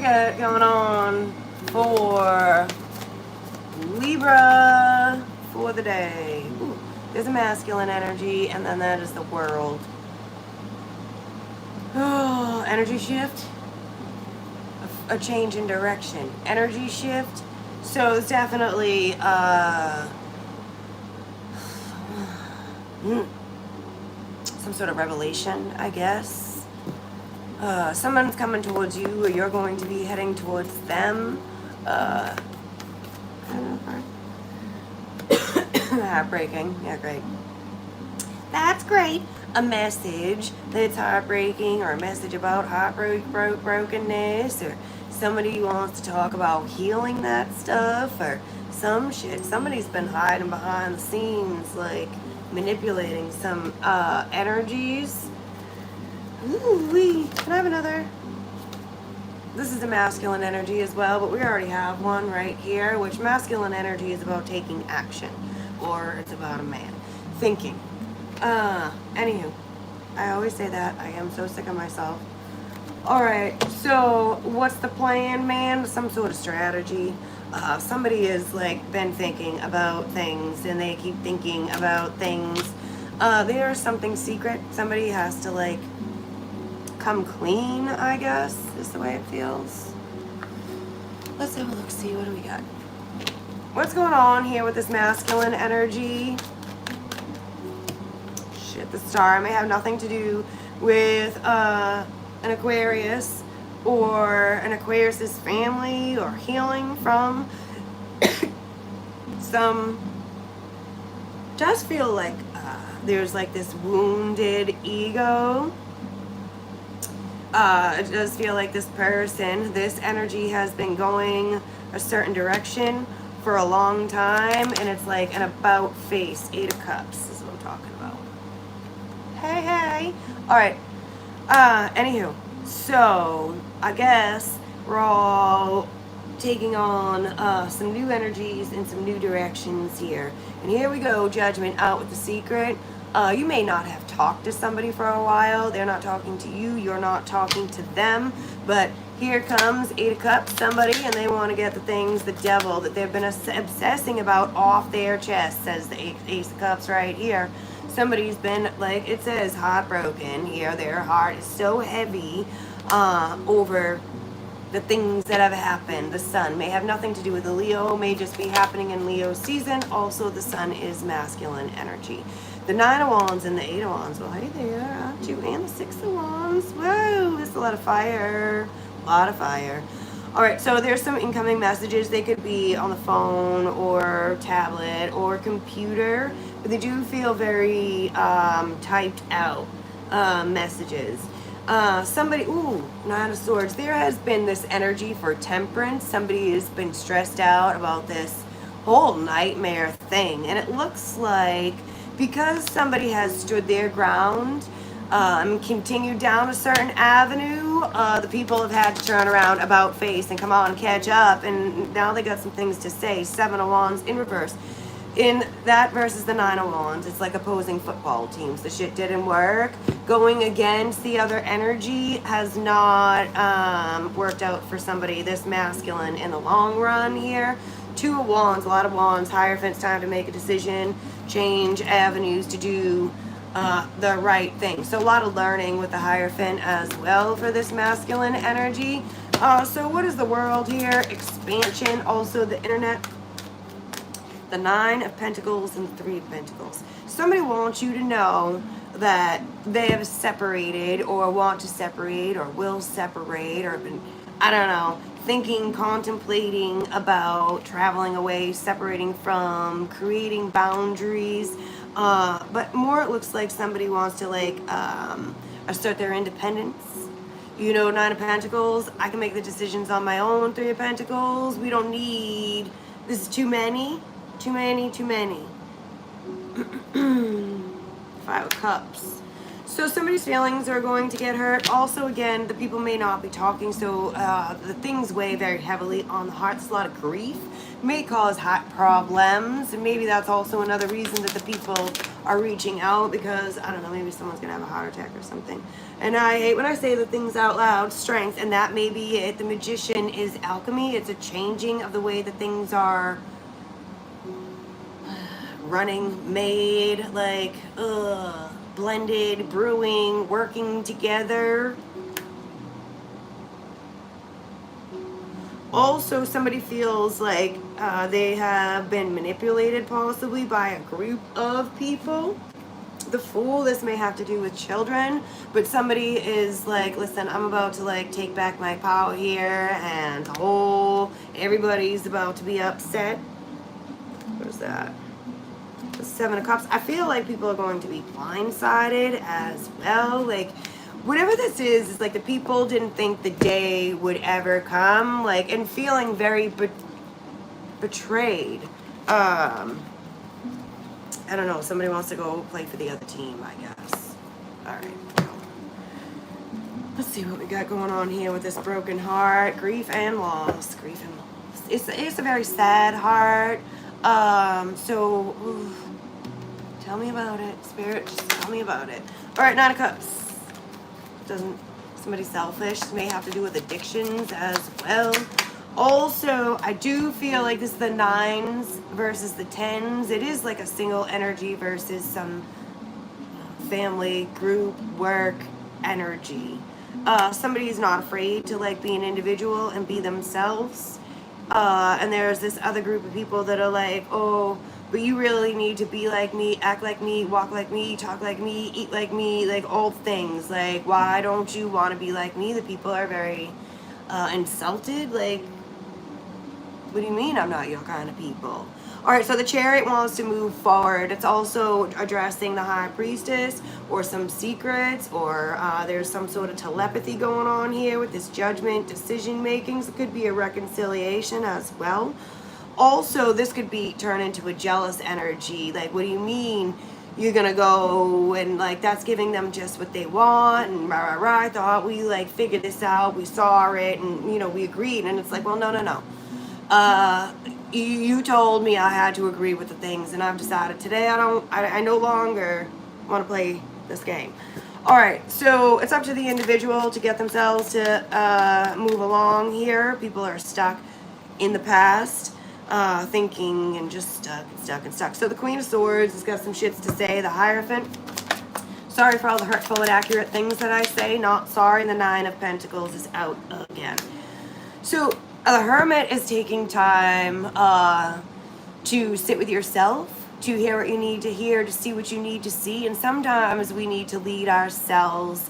got going on for Libra for the day? Ooh, there's a masculine energy, and then that is the world. Oh, energy shift. A change in direction. Energy shift. So it's definitely some sort of revelation, I guess. Someone's coming towards you, or you're going to be heading towards them. I don't know. Heartbreaking. Yeah, great. That's great. A message that's heartbreaking, or a message about brokenness, or somebody wants to talk about healing that stuff, or some shit. Somebody's been hiding behind the scenes, like manipulating some energies. Ooh-wee. Can I have another? This is a masculine energy as well, but we already have one right here, which masculine energy is about taking action, or it's about a man thinking. Anywho, I always say that. I am so sick of myself. Alright, so what's the plan, man? Some sort of strategy. Somebody has like been thinking about things, and they keep thinking about things. There's something secret. Somebody has to like come clean, I guess, is the way it feels. Let's have a look, see what do we got. What's going on here with this masculine energy? Shit, the star may have nothing to do with an Aquarius or an Aquarius's family, or healing from some. Does feel like there's like this wounded ego. It does feel like this person, this energy has been going a certain direction for a long time, and it's like an about face. 8 of Cups is what I'm talking about. Hey. Alright. Anywho. So, I guess we're all taking on some new energies and some new directions here. And here we go, Judgment out with the secret. You may not have talked to somebody for a while. They're not talking to you. You're not talking to them. But here comes 8 of Cups, somebody, and they want to get the things, the devil that they've been obsessing about off their chest, says the Ace of Cups right here. Somebody's been, like it says, heartbroken here. Their heart is so heavy over the things that have happened. The sun may have nothing to do with the Leo, may just be happening in Leo season. Also, the sun is masculine energy. The 9 of Wands and the 8 of Wands. Well, hey there, aren't you? And the 6 of Wands. Whoa, there's a lot of fire. A lot of fire. Alright, so there's some incoming messages. They could be on the phone or tablet or computer, but they do feel very typed out messages. Somebody, 9 of Swords. There has been this energy for temperance. Somebody has been stressed out about this whole nightmare thing, and it looks like because somebody has stood their ground and continued down a certain avenue, the people have had to turn around about face and come on and catch up, and now they got some things to say. 7 of Wands in reverse. In that versus the 9 of Wands, it's like opposing football teams. The shit didn't work. Going against the other energy has not worked out for somebody, this masculine, in the long run here. 2 of Wands, a lot of Wands, Hierophant's time to make a decision, change avenues to do the right thing. So a lot of learning with the Hierophant as well for this masculine energy. So what is the world here? Expansion, also the internet. The 9 of Pentacles and the 3 of Pentacles. Somebody wants you to know that they have separated, or want to separate, or will separate, or been, I don't know, thinking, contemplating about traveling away, separating from, creating boundaries. But more it looks like somebody wants to like assert their independence. You know, 9 of Pentacles, I can make the decisions on my own. 3 of Pentacles, we don't need, this is too many. Too many. 5 of Cups. So somebody's feelings are going to get hurt. Also, again, the people may not be talking, so the things weigh very heavily on the heart. It's a lot of grief. May cause heart problems. And maybe that's also another reason that the people are reaching out, because, I don't know, maybe someone's going to have a heart attack or something. And I hate when I say the things out loud, strength, and that may be it. The magician is alchemy. It's a changing of the way that things are running, made, like, blended, brewing, working together. Also, somebody feels like they have been manipulated possibly by a group of people. The Fool, this may have to do with children, but somebody is like, listen, I'm about to like take back my power here, and everybody's about to be upset. What is that? The Seven of Cups. I feel like people are going to be blindsided as well. Like, whatever this is like the people didn't think the day would ever come, like, and feeling very betrayed. I don't know, somebody wants to go play for the other team, I guess. All right. Let's see what we got going on here with this broken heart. Grief and loss. Grief and loss. It's a very sad heart. So tell me about it, Spirit. Just tell me about it. All right, Nine of Cups. Somebody selfish. This may have to do with addictions as well. Also, I do feel like this is the 9s versus the 10s. It is like a single energy versus some family, group, work energy. Somebody is not afraid to like be an individual and be themselves. And there's this other group of people that are like, oh, but you really need to be like me, act like me, walk like me, talk like me, eat like me, like old things. Like, why don't you want to be like me? The people are very insulted. Like, what do you mean I'm not your kind of people? All right, so the Chariot wants to move forward. It's also addressing the High Priestess or some secrets, or there's some sort of telepathy going on here with this judgment, decision making. So it could be a reconciliation as well. Also, this could be turned into a jealous energy. Like, what do you mean you're gonna go and like that's giving them just what they want, and rah rah rah, I thought we like figured this out, we saw it, and you know, we agreed. And it's like, well, no. You told me I had to agree with the things, and I've decided today I no longer want to play this game. All right, so it's up to the individual to get themselves to move along here. People are stuck in the past, thinking and just stuck. So the Queen of Swords has got some shits to say. The Hierophant, sorry for all the hurtful and accurate things that I say, not sorry. And the Nine of Pentacles is out again. So the Hermit is taking time to sit with yourself, to hear what you need to hear, to see what you need to see. And sometimes we need to lead ourselves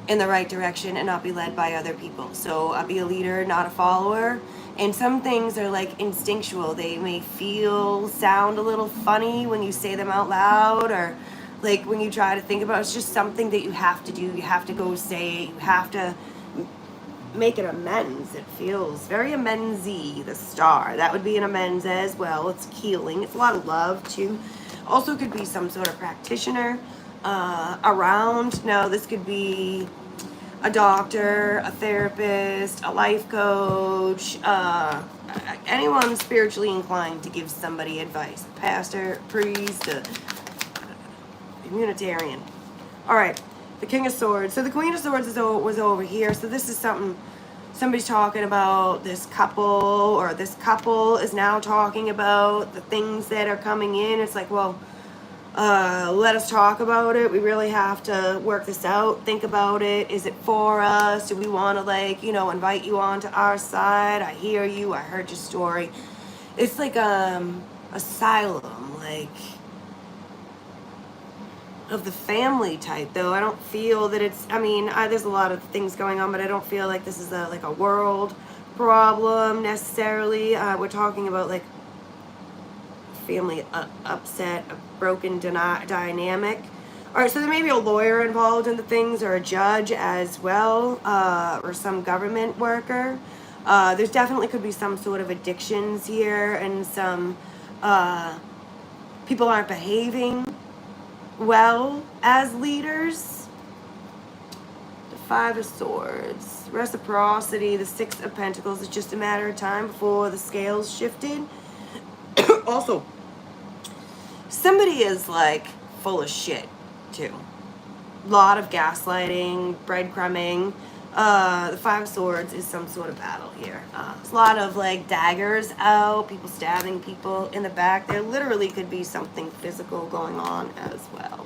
in the right direction and not be led by other people. So be a leader, not a follower. And some things are like instinctual. They may sound a little funny when you say them out loud, or like when you try to think about it. It's just something that you have to do. You have to go say it. You have to make an amends. It feels very amendsy. The Star, that would be an amends as well. It's healing. It's a lot of love too. Also could be some sort of practitioner around. Now this could be a doctor, a therapist, a life coach, anyone spiritually inclined to give somebody advice. A pastor, priest, a communitarian. All right. The King of Swords. So the Queen of Swords was over here. So this is something somebody's talking about. This couple, or this couple is now talking about the things that are coming in. It's like, well, let us talk about it. We really have to work this out. Think about it. Is it for us? Do we want to, like, you know, invite you onto our side? I hear you. I heard your story. It's like asylum, like, of the family type, though. I don't feel that it's, I mean, there's a lot of things going on, but I don't feel like this is like a world problem necessarily. We're talking about like family upset, a broken dynamic. All right, so there may be a lawyer involved in the things, or a judge as well, or some government worker. There's definitely could be some sort of addictions here, and some people aren't behaving well as leaders. The Five of Swords, reciprocity, the Six of Pentacles. It's just a matter of time before the scales shifted. Also, somebody is like full of shit too. A lot of gaslighting, breadcrumbing. The Five of Swords is some sort of battle here. There's a lot of like daggers out, people stabbing people in the back. There literally could be something physical going on as well.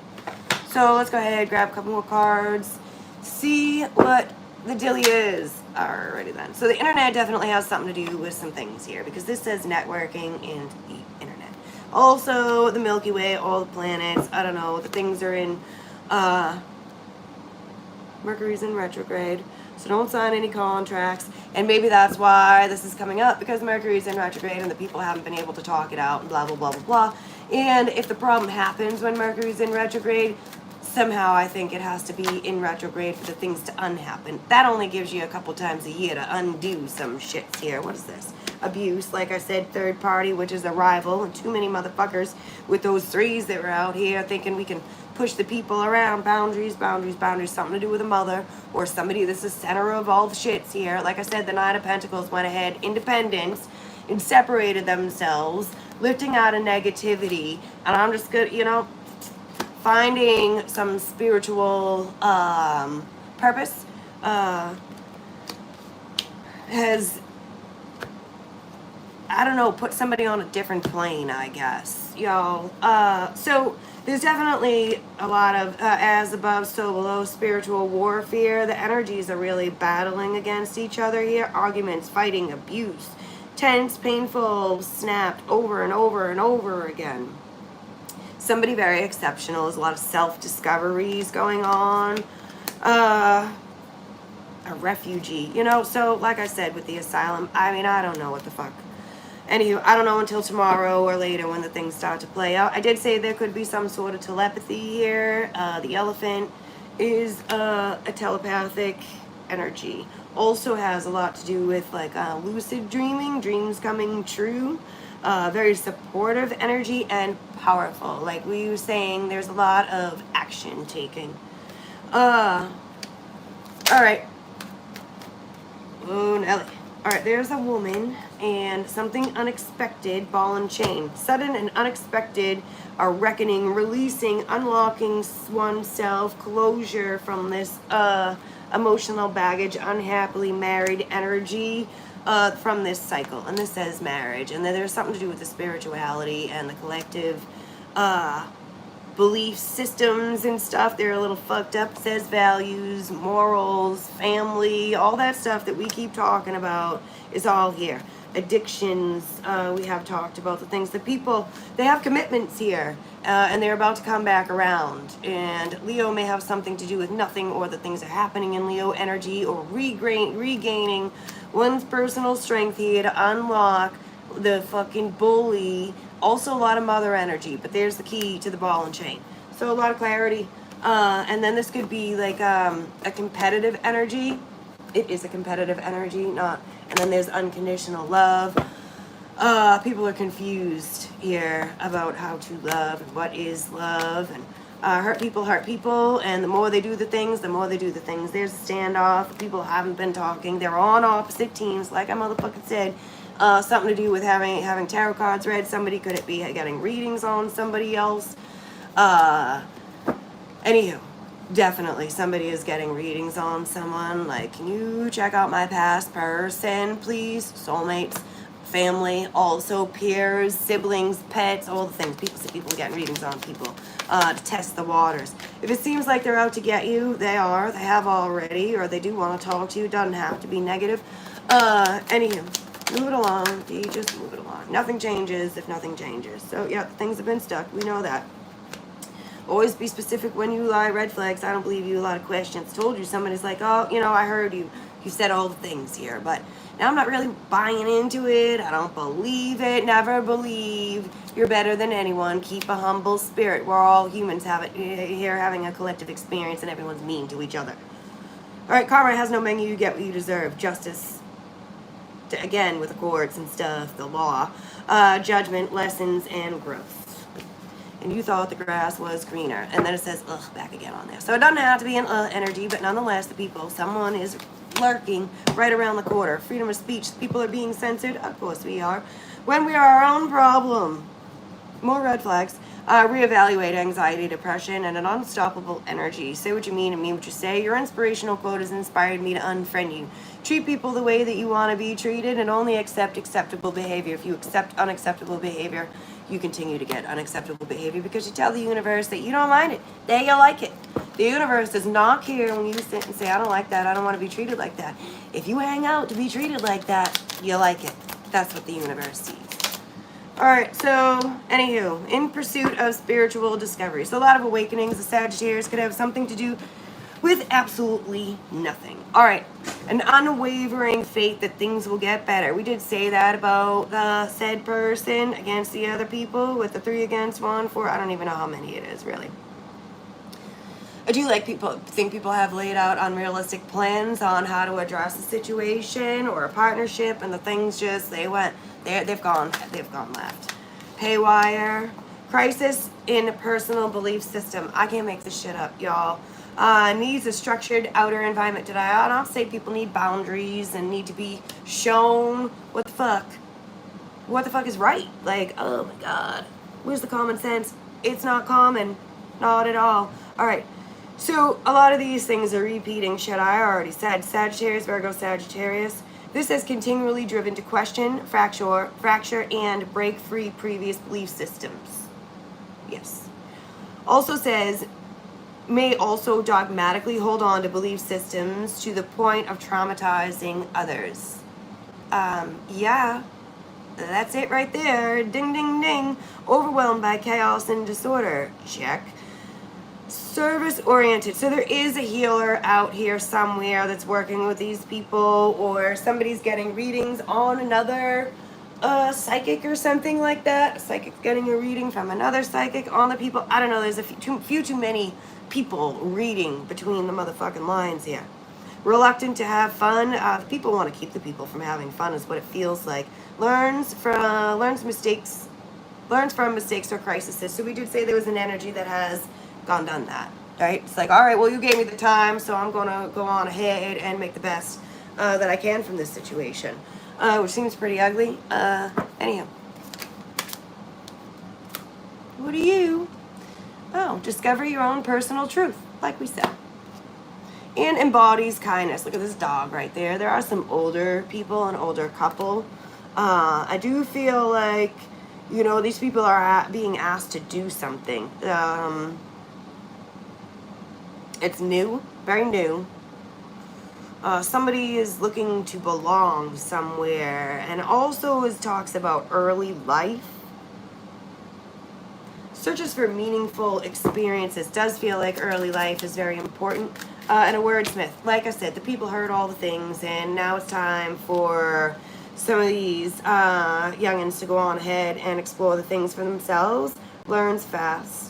So let's go ahead, grab a couple more cards, see what the dilly is. Alrighty then. So the internet definitely has something to do with some things here, because this says networking and the internet. Also, the Milky Way, all the planets, I don't know, the things are in, Mercury's in retrograde, so don't sign any contracts. And maybe that's why this is coming up, because Mercury's in retrograde and the people haven't been able to talk it out and blah, blah, blah, blah, blah. And if the problem happens when Mercury's in retrograde, somehow I think it has to be in retrograde for the things to unhappen. That only gives you a couple times a year to undo some shit here. What is this? Abuse, like I said, third party, which is a rival, and too many motherfuckers with those threes that were out here thinking we can push the people around. Boundaries, boundaries, boundaries. Something to do with a mother or somebody that's the center of all the shits here. Like I said, the Nine of Pentacles went ahead, independence, and separated themselves, lifting out of negativity. And I'm just good, you know, finding some spiritual purpose has, I don't know, put somebody on a different plane, I guess, y'all. So there's definitely a lot of as above, so below spiritual warfare. The energies are really battling against each other here. Arguments, fighting, abuse, tense, painful, snapped over and over and over again. Somebody very exceptional. There's a lot of self-discoveries going on. A refugee, you know, so like I said with the asylum, I mean, I don't know what the fuck. Anywho, I don't know until tomorrow or later when the things start to play out. I did say there could be some sort of telepathy here. The elephant is a telepathic energy. Also has a lot to do with like lucid dreaming, dreams coming true. Very supportive energy and powerful. Like we were saying, there's a lot of action taking. All right. Oh, Nelly. All right, there's a woman and something unexpected, ball and chain. Sudden and unexpected, a reckoning, releasing, unlocking oneself, closure from this emotional baggage, unhappily married energy from this cycle. And this says marriage. And then there's something to do with the spirituality and the collective belief systems and stuff. They're a little fucked up. It says values, morals, family, all that stuff that we keep talking about is all here. Addictions, we have talked about the things that people, they have commitments here, and they're about to come back around. And Leo may have something to do with nothing, or the things are happening in Leo energy, or regaining one's personal strength here to unlock the fucking bully. Also a lot of mother energy, but there's the key to the ball and chain. So a lot of clarity. And then this could be like a competitive energy. It is a competitive energy, not. And then there's unconditional love. People are confused here about how to love and what is love. And hurt people. And the more they do the things, the more they do the things. There's a standoff. People haven't been talking. They're on opposite teams, like I motherfucking said. Something to do with having tarot cards read. Somebody could it be getting readings on somebody else. Anywho, definitely somebody is getting readings on someone. Like, can you check out my past person, please? Soulmates, family, also peers, siblings, pets, all the things. People getting readings on people to test the waters. If it seems like they're out to get you, they are. They have already, or they do want to talk to you. It doesn't have to be negative. Anywho. Move it along, D, just move it along. Nothing changes if nothing changes. So, yeah, things have been stuck. We know that. Always be specific when you lie. Red flags. I don't believe you. A lot of questions. Told you. Somebody's like, oh, you know, I heard you. You said all the things here. But now I'm not really buying into it. I don't believe it. Never believe you're better than anyone. Keep a humble spirit. We're all humans here having a collective experience, and everyone's mean to each other. All right, karma has no menu. You get what you deserve. Justice. Again, with the courts and stuff, the law, judgment, lessons, and growth. and you thought the grass was greener. And then it says ugh back again on there. So it doesn't have to be an energy, but nonetheless, the people, someone is lurking right around the corner. Freedom of speech. People are being censored. Of course we are. When we are our own problem. More red flags. Reevaluate anxiety, depression, and an unstoppable energy. Say what you mean and mean what you say. Your inspirational quote has inspired me to unfriend you. Treat people the way that you want to be treated and only accept acceptable behavior. If you accept unacceptable behavior, you continue to get unacceptable behavior because you tell the universe that you don't mind it, that you like it. The universe does not care when you sit and say, I don't like that, I don't want to be treated like that. If you hang out to be treated like that, you like it. That's what the universe sees. Alright, so, anywho, in pursuit of spiritual discovery. So a lot of awakenings, the Sagittarius could have something to do with absolutely nothing. Alright, an unwavering faith that things will get better. We did say that about the said person against the other people with the 3 against 1, 4. I don't even know how many it is, really. I do like think people have laid out unrealistic plans on how to address a situation or a partnership, and the things just, they've gone left. Haywire. Crisis in personal belief system. I can't make this shit up, y'all. Needs a structured outer environment. Did I not say people need boundaries and need to be shown what the fuck is right? Like, oh my god. Where's the common sense? It's not common. Not at all. Alright. So, a lot of these things are repeating shit I already said. Sagittarius, Virgo, Sagittarius. This has continually driven to question, fracture, and break free previous belief systems. Yes. Also says, may also dogmatically hold on to belief systems to the point of traumatizing others. Yeah. That's it right there. Ding, ding, ding. Overwhelmed by chaos and disorder. Check. Service oriented. So there is a healer out here somewhere that's working with these people, or somebody's getting readings on another psychic or something like that. A psychic's getting a reading from another psychic on the people. I don't know. There's a few too many people reading between the motherfucking lines here. Reluctant to have fun. The people want to keep the people from having fun is what it feels like. Learns from mistakes or crises. So we did say there was an energy that has done that, right? It's like, all right, well, you gave me the time, so I'm gonna go on ahead and make the best that I can from this situation, which seems pretty ugly. Anyhow, what are you? Oh, discover your own personal truth, like we said, and embodies kindness. Look at this dog right there. There are some older people, an older couple. I do feel like, you know, these people are being asked to do something. It's new, very new. Somebody is looking to belong somewhere, and also talks about early life. Searches for meaningful experiences. Does feel like early life is very important. And a wordsmith. Like I said, the people heard all the things, and now it's time for some of these youngins to go on ahead and explore the things for themselves. Learns fast.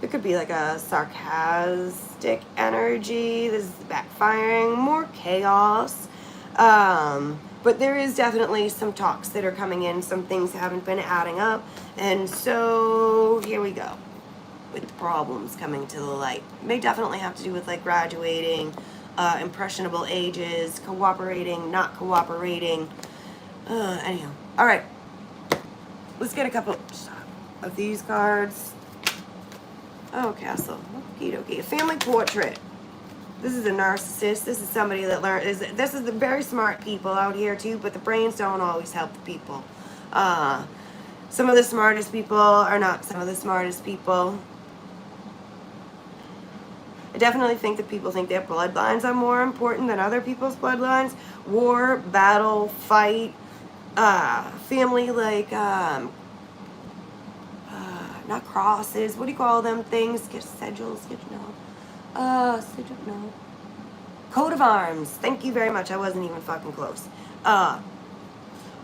It could be like a sarcastic energy. This is backfiring. More chaos. But there is definitely some talks that are coming in. Some things haven't been adding up. And so here we go. With the problems coming to the light. It may definitely have to do with like graduating, impressionable ages, cooperating, not cooperating. Anyhow. Alright. Let's get a couple of these cards. Oh, Castle. Okie dokie. A family portrait. This is a narcissist. This is somebody that this is the very smart people out here too, but the brains don't always help the people. Some of the smartest people are not some of the smartest people. I definitely think that people think their bloodlines are more important than other people's bloodlines. War, battle, fight, family, like, not crosses. What do you call them things? Sigils. Sigil, no. Coat of arms. Thank you very much. I wasn't even fucking close. All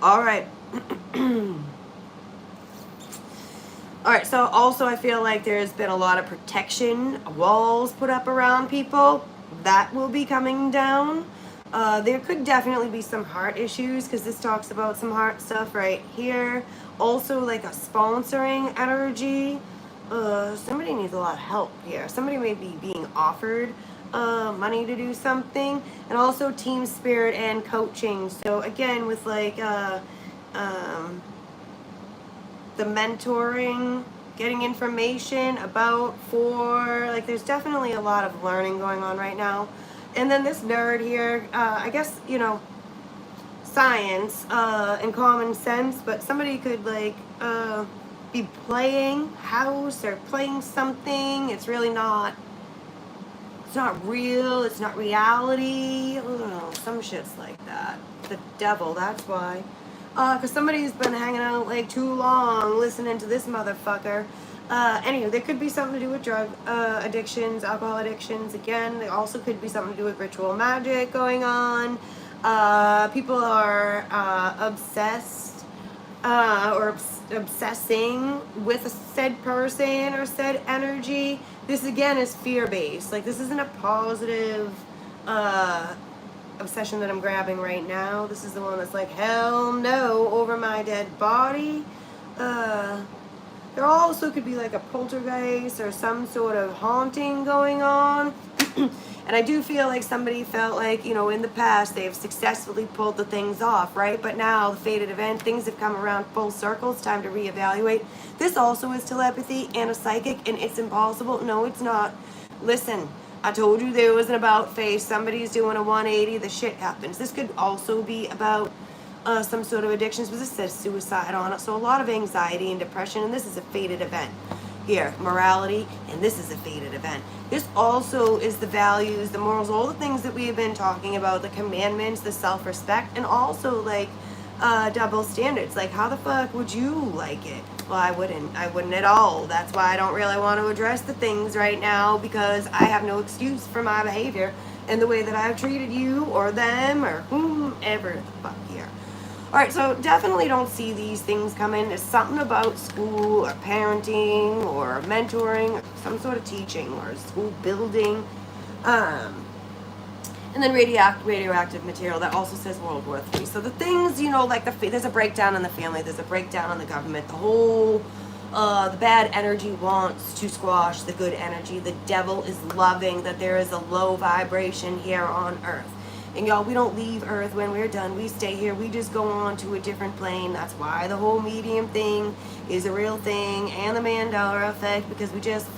right. All right. So also, I feel like there's been a lot of protection walls put up around people. That will be coming down. There could definitely be some heart issues because this talks about some heart stuff right here. Also, like a sponsoring energy. Somebody needs a lot of help here. Somebody may be being offered money to do something, and also team spirit and coaching. So again, with like the mentoring, getting information about for, like, there's definitely a lot of learning going on right now. And then this nerd here, I guess, you know, science and common sense, but somebody could like be playing house or playing something. It's really not, it's not real, it's not reality. I don't know, some shit's like that. The devil, that's why. Because somebody's been hanging out like too long listening to this motherfucker. Anyway, there could be something to do with drug addictions, alcohol addictions. Again, there also could be something to do with ritual magic going on. People are obsessed or obsessing with a said person or said energy. This again is fear-based. Like, this isn't a positive obsession that I'm grabbing right now. This is the one that's like, hell no, over my dead body. There also could be like a poltergeist or some sort of haunting going on. And I do feel like somebody felt like, you know, in the past they've successfully pulled the things off, right? But now the fated event, things have come around full circle. It's time to reevaluate. This also is telepathy and a psychic, and it's impossible. No, it's not. Listen, I told you there was an about face. Somebody's doing a 180. The shit happens. This could also be about some sort of addictions, but this says suicide on it. So a lot of anxiety and depression, and this is a fated event. Here, morality, and this is a fated event. This also is the values, the morals, all the things that we have been talking about, the commandments, the self-respect, and also like double standards. Like, how the fuck would you like it? Well, I wouldn't at all. That's why I don't really want to address the things right now, because I have no excuse for my behavior and the way that I've treated you or them or whomever the fuck here. Alright, so definitely don't see these things coming. There's something about school or parenting or mentoring or some sort of teaching or school building. And then radioactive material, that also says World War III. So the things, you know, like there's a breakdown in the family, there's a breakdown in the government. The whole, the bad energy wants to squash the good energy. The devil is loving that there is a low vibration here on Earth. And y'all, we don't leave Earth when we're done. We stay here. We just go on to a different plane. That's why the whole medium thing is a real thing, and the Mandela effect, because we just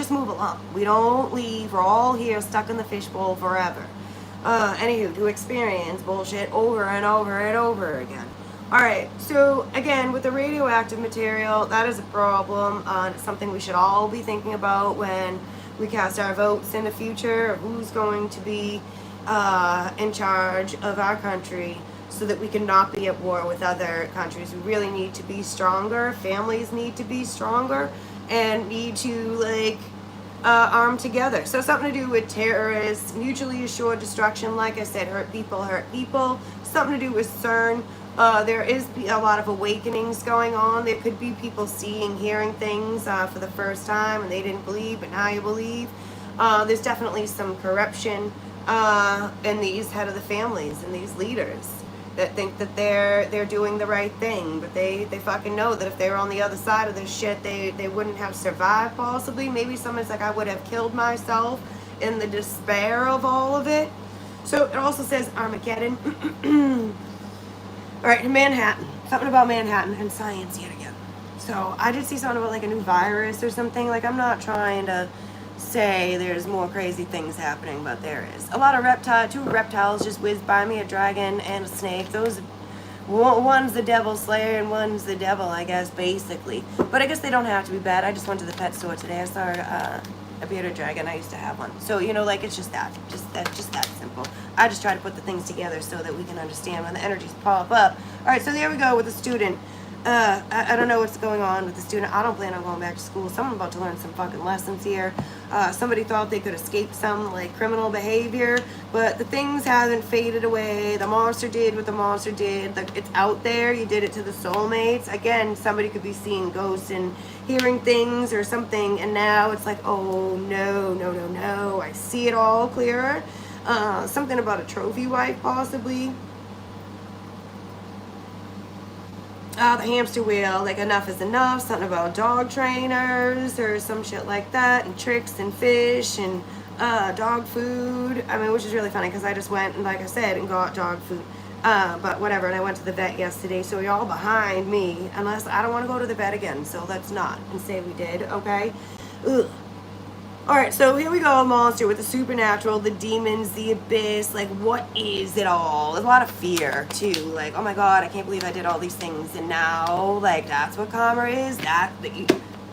move along. We don't leave. We're all here stuck in the fishbowl forever. Anywho, to experience bullshit over and over and over again. Alright, so again, with the radioactive material, that is a problem. It's something we should all be thinking about when we cast our votes in the future, of who's going to be in charge of our country, so that we can not be at war with other countries. We really need to be stronger. Families need to be stronger and need to like arm together. So something to do with terrorists, mutually assured destruction. Like I said, hurt people hurt people. Something to do with CERN. There is a lot of awakenings going on. There could be people seeing, hearing things for the first time, and they didn't believe, but now you believe. There's definitely some corruption in these head of the families and these leaders that think that they're doing the right thing, but they fucking know that if they were on the other side of this shit, they wouldn't have survived possibly. Maybe someone's like, I would have killed myself in the despair of all of it. So it also says Armageddon. Alright, Manhattan. Something about Manhattan and science yet again. So I did see something about like a new virus or something. Like, I'm not trying to say there's more crazy things happening, but there is. A lot of two reptiles just whizzed by me, a dragon and a snake. Those, one's the devil slayer and one's the devil, I guess, basically. But I guess they don't have to be bad. I just went to the pet store today. I saw a bearded dragon. I used to have one. So, you know, like, it's just that simple. I just try to put the things together so that we can understand when the energies pop up. All right, so there we go with the student. I don't know what's going on with the student. I don't plan on going back to school. Someone's about to learn some fucking lessons here. Somebody thought they could escape some like criminal behavior, but the things haven't faded away. The monster did what the monster did. It's out there. You did it to the soulmates. Again, somebody could be seeing ghosts and hearing things or something, and now it's like, oh no, I see it all clearer. Something about a trophy wife, possibly. The hamster wheel, like enough is enough, something about dog trainers or some shit like that, and tricks and fish and dog food. I mean, which is really funny because I just went and, like I said, and got dog food. But whatever, and I went to the vet yesterday, so you're all behind me, unless I don't want to go to the vet again, so let's not, and say we did, okay? Ugh. Alright, so here we go, monster with the supernatural, the demons, the abyss, like what is it all? There's a lot of fear too, like oh my god, I can't believe I did all these things, and now, like that's what karma is,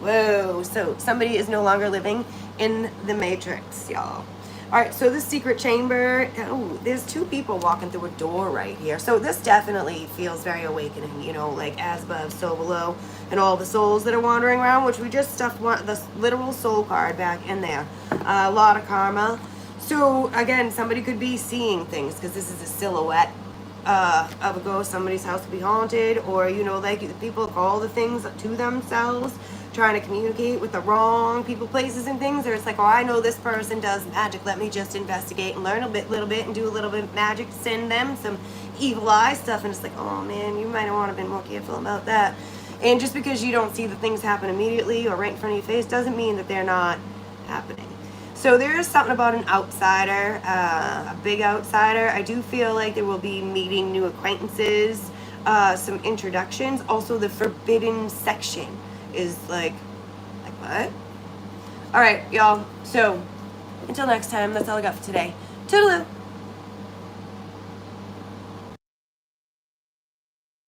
whoa, so somebody is no longer living in the matrix, y'all. Alright, so this secret chamber, oh, there's two people walking through a door right here, so this definitely feels very awakening, you know, like as above, so below, and all the souls that are wandering around, which we just stuffed the literal soul card back in there. A lot of karma. So again, somebody could be seeing things because this is a silhouette of a ghost. Somebody's house could be haunted, or you know, like people call the things to themselves, trying to communicate with the wrong people, places, and things. Or it's like, oh, I know this person does magic. Let me just investigate and learn a little bit, and do a little bit of magic. Send them some evil eye stuff, and it's like, oh man, you might want to have been more careful about that. And just because you don't see the things happen immediately or right in front of your face doesn't mean that they're not happening. So there is something about an outsider, a big outsider. I do feel like there will be meeting new acquaintances, some introductions. Also, the forbidden section is like what? All right, y'all. So until next time, that's all I got for today. Toodaloo.